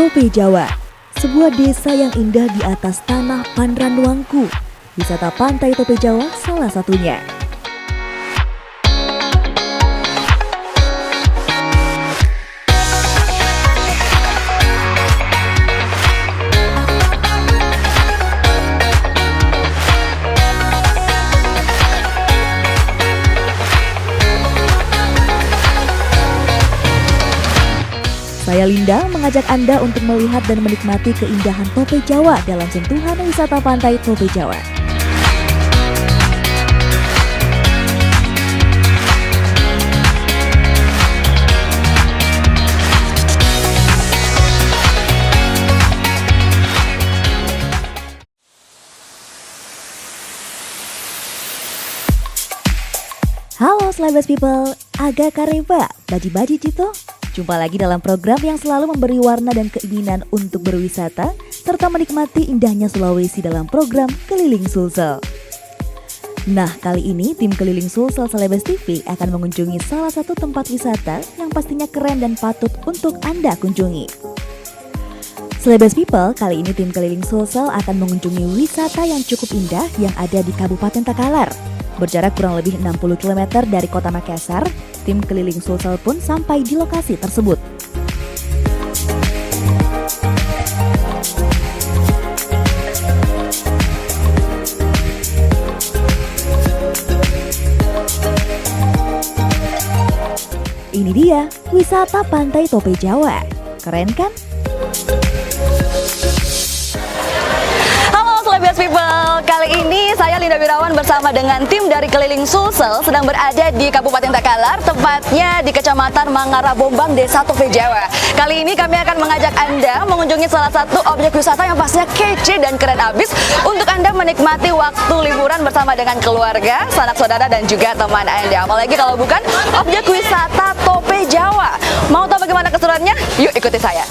Tope Jawa, sebuah desa yang indah di atas tanah Panranuangku. Wisata Pantai Tope Jawa salah satunya. Saya Linda mengajak Anda untuk melihat dan menikmati keindahan Tope Jawa dalam sentuhan wisata pantai Tope Jawa. Halo Slabers People, agak kareba, baji-baji Cito. Jumpa lagi dalam program yang selalu memberi warna dan keinginan untuk berwisata serta menikmati indahnya Sulawesi dalam program Keliling Sulsel. Nah, kali ini tim Keliling Sulsel Celebes TV akan mengunjungi salah satu tempat wisata yang pastinya keren dan patut untuk Anda kunjungi. Celebes People, kali ini tim Keliling Sulsel akan mengunjungi wisata yang cukup indah yang ada di Kabupaten Takalar. Berjarak kurang lebih 60 km dari kota Makassar, tim Keliling Sulsel pun sampai di lokasi tersebut. Ini dia, wisata Pantai Tope Jawa. Keren kan? Slabers People, kali ini saya Linda Wirawan bersama dengan tim dari Keliling Sulsel sedang berada di Kabupaten Takalar, tepatnya di Kecamatan Mangarabombang, Desa Tope Jawa. Kali ini kami akan mengajak Anda mengunjungi salah satu objek wisata yang pastinya kece dan keren abis untuk Anda menikmati waktu liburan bersama dengan keluarga, sanak saudara dan juga teman Anda. Apalagi kalau bukan objek wisata Tope Jawa. Mau tahu bagaimana keseruannya? Yuk ikuti saya.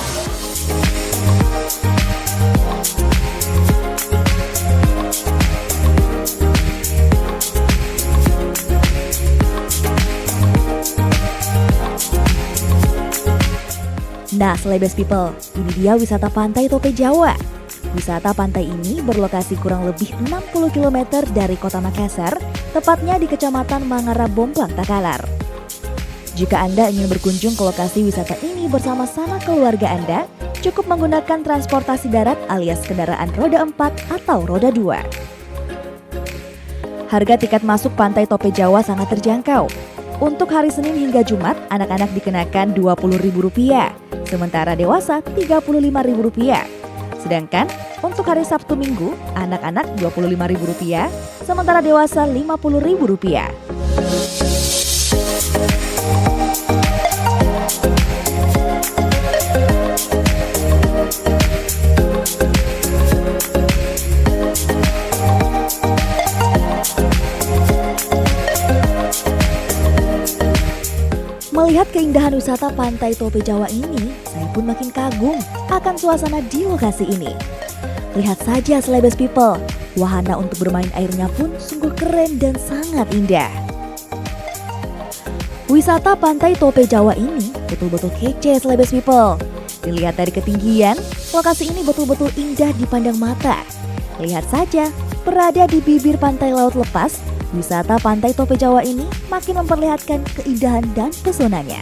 Nah, Celebes People, ini dia wisata Pantai Tope Jawa. Wisata pantai ini berlokasi kurang lebih 60 km dari kota Makassar, tepatnya di Kecamatan Mangarabombang, Takalar. Jika Anda ingin berkunjung ke lokasi wisata ini bersama sanak keluarga Anda, cukup menggunakan transportasi darat alias kendaraan roda 4 atau roda 2. Harga tiket masuk Pantai Tope Jawa sangat terjangkau. Untuk hari Senin hingga Jumat, anak-anak dikenakan Rp20.000, sementara dewasa Rp35.000. Sedangkan untuk hari Sabtu Minggu, anak-anak Rp25.000, sementara dewasa Rp50.000. Melihat keindahan wisata Pantai Tope Jawa ini, saya pun makin kagum akan suasana di lokasi ini. Lihat saja Celebes People, wahana untuk bermain airnya pun sungguh keren dan sangat indah. Wisata Pantai Tope Jawa ini betul-betul kece Celebes People. Dilihat dari ketinggian, lokasi ini betul-betul indah dipandang mata. Lihat saja, berada di bibir pantai laut lepas, wisata Pantai Tope Jawa ini makin memperlihatkan keindahan dan pesonanya.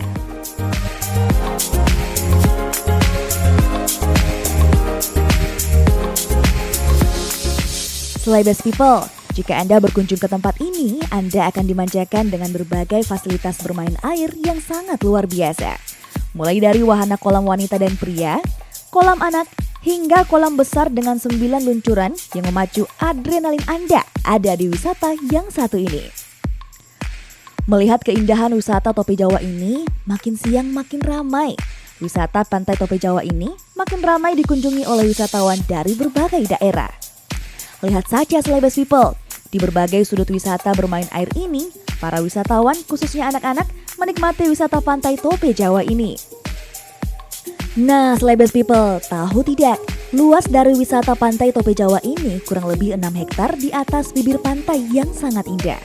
Celebes People, jika Anda berkunjung ke tempat ini, Anda akan dimanjakan dengan berbagai fasilitas bermain air yang sangat luar biasa. Mulai dari wahana kolam wanita dan pria, kolam anak, hingga kolam besar dengan 9 luncuran yang memacu adrenalin Anda ada di wisata yang satu ini. Melihat keindahan wisata Tope Jawa ini, makin siang makin ramai. Wisata Pantai Tope Jawa ini makin ramai dikunjungi oleh wisatawan dari berbagai daerah. Lihat saja Celebes People, di berbagai sudut wisata bermain air ini, para wisatawan khususnya anak-anak menikmati wisata Pantai Tope Jawa ini. Nah, Celebes People, tahu tidak? Luas dari wisata Pantai Tope Jawa ini kurang lebih 6 hektar di atas bibir pantai yang sangat indah.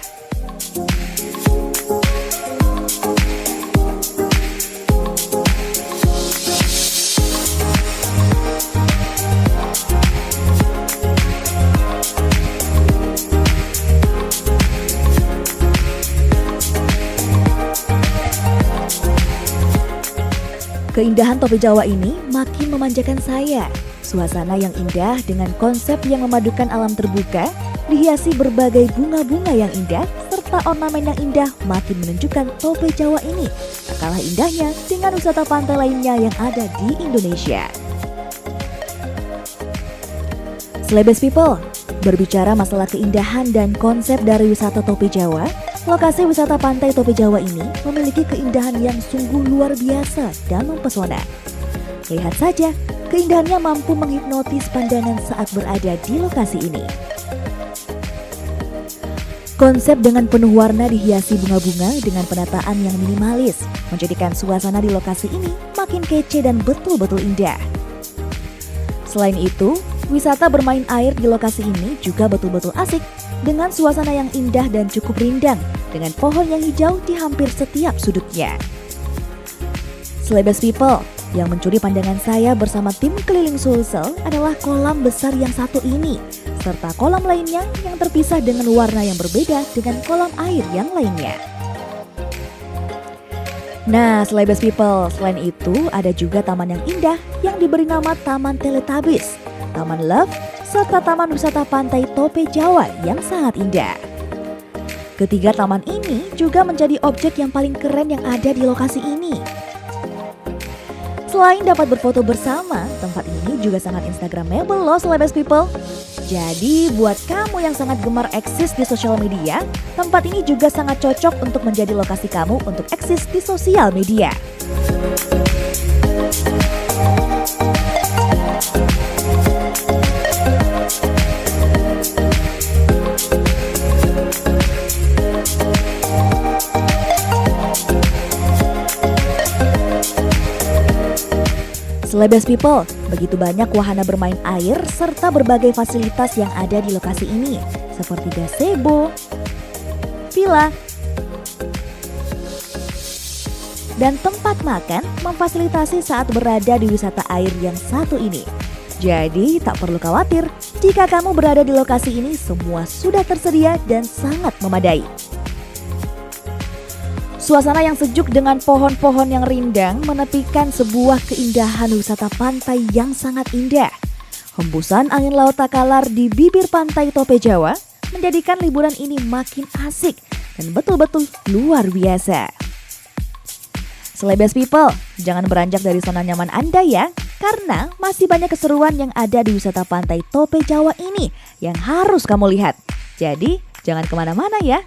Keindahan Tope Jawa ini makin memanjakan saya. Suasana yang indah dengan konsep yang memadukan alam terbuka, dihiasi berbagai bunga-bunga yang indah, serta ornamen yang indah makin menunjukkan Tope Jawa ini tak kalah indahnya dengan wisata pantai lainnya yang ada di Indonesia. Slebes People, berbicara masalah keindahan dan konsep dari wisata Tope Jawa, lokasi wisata pantai Tope Jawa ini memiliki keindahan yang sungguh luar biasa dan mempesona. Lihat saja, keindahannya mampu menghipnotis pandangan saat berada di lokasi ini. Konsep dengan penuh warna dihiasi bunga-bunga dengan penataan yang minimalis, menjadikan suasana di lokasi ini makin kece dan betul-betul indah. Selain itu, wisata bermain air di lokasi ini juga betul-betul asik dengan suasana yang indah dan cukup rindang dengan pohon yang hijau di hampir setiap sudutnya. Slebes People, yang mencuri pandangan saya bersama tim keliling Sulsel adalah kolam besar yang satu ini, serta kolam lainnya yang terpisah dengan warna yang berbeda dengan kolam air yang lainnya. Nah, Slebes People, selain itu ada juga taman yang indah yang diberi nama Taman Teletubbies, Taman Love, serta Taman Wisata Pantai Tope Jawa yang sangat indah. Ketiga taman ini juga menjadi objek yang paling keren yang ada di lokasi ini. Selain dapat berfoto bersama, tempat ini juga sangat instagramable loh Slebes People. Jadi buat kamu yang sangat gemar eksis di sosial media, tempat ini juga sangat cocok untuk menjadi lokasi kamu untuk eksis di sosial media. Slebes People, begitu banyak wahana bermain air serta berbagai fasilitas yang ada di lokasi ini, seperti gazebo, villa, dan tempat makan memfasilitasi saat berada di wisata air yang satu ini. Jadi tak perlu khawatir, jika kamu berada di lokasi ini semua sudah tersedia dan sangat memadai. Suasana yang sejuk dengan pohon-pohon yang rindang menepikan sebuah keindahan wisata pantai yang sangat indah. Hembusan angin laut Takalar di bibir pantai Tope Jawa menjadikan liburan ini makin asik dan betul-betul luar biasa. Slebes People, jangan beranjak dari zona nyaman Anda ya, karena masih banyak keseruan yang ada di wisata pantai Tope Jawa ini yang harus kamu lihat. Jadi, jangan kemana-mana ya.